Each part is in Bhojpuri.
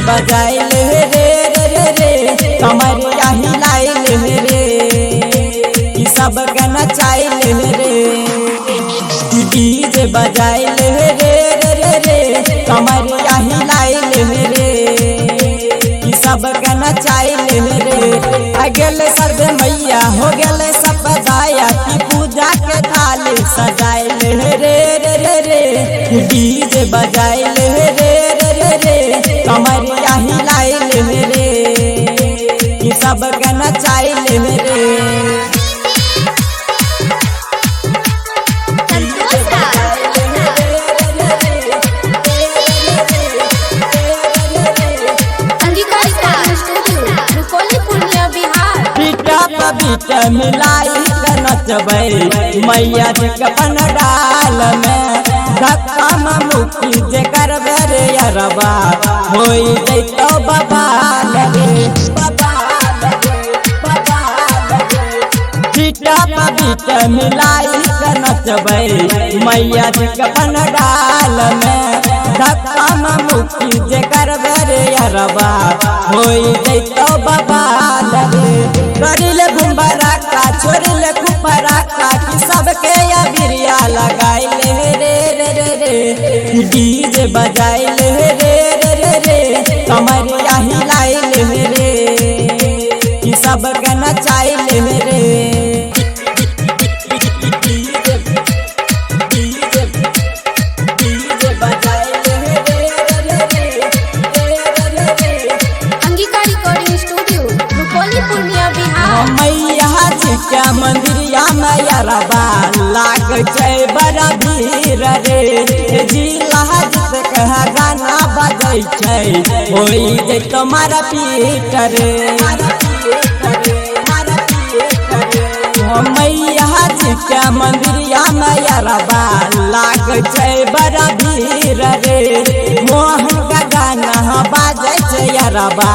बजाइल रे रे रे रे कमरिया हिलाइल रे कि सब गाना चाइल रे डीजे बजाइल रे रे रे रे कमरिया हिलाइल रे कि सब गाना चाइल रे आ गेले सर्वे मैया हो गेले सब बजाया कि पूजा के थाली सजाइल रे रे रे रे डीजे बजाइल रे रे रे रे कमरिया हिलाइल रे कि सब गाना चाइल रे बीट मिलाई कर नचबै मैया जी के पंडाल में धक्का में मुक्ति जे करबे रे अरबा होई जइतो बबाल रे बीट मिलाई कर नचबै मैया जी के पंडाल में धक्का में मुक्ति जे करबे रे अरबा होई जइतो बबाल रे करिले भुम्बरा का छोड़िले कुपरा का कि सबके बिरिया लगाइले रे रे रे रे डीजे बजाइले रे रे रे रे कमरिया हिलाइले रे कि सब गाना चाइले रे मैया जी के मंदिरिया मैया रबा लाग छै बड़ा भीड़ रे जिला जित कह गाना बजै छै होई जे तुम्हारा पीठ रे मैया जी के मंदिरिया मैया रबा लाग छै बड़ा भीड़ रे मोहन का गाना बाजै छै रबा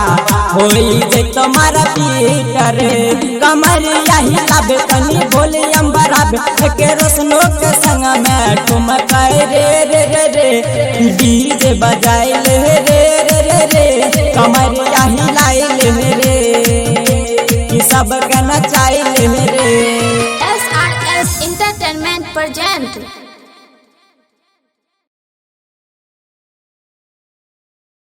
होई जे तुम्हारा पीठ रे कमरिया हिलाबे तनी बोली अंबराबे के रोशनो के संग में ठुमकै रे रे रे रे डीजे बजाइल रे रे रे रे कमरिया हिलाइल रे कि सब गाना चाइल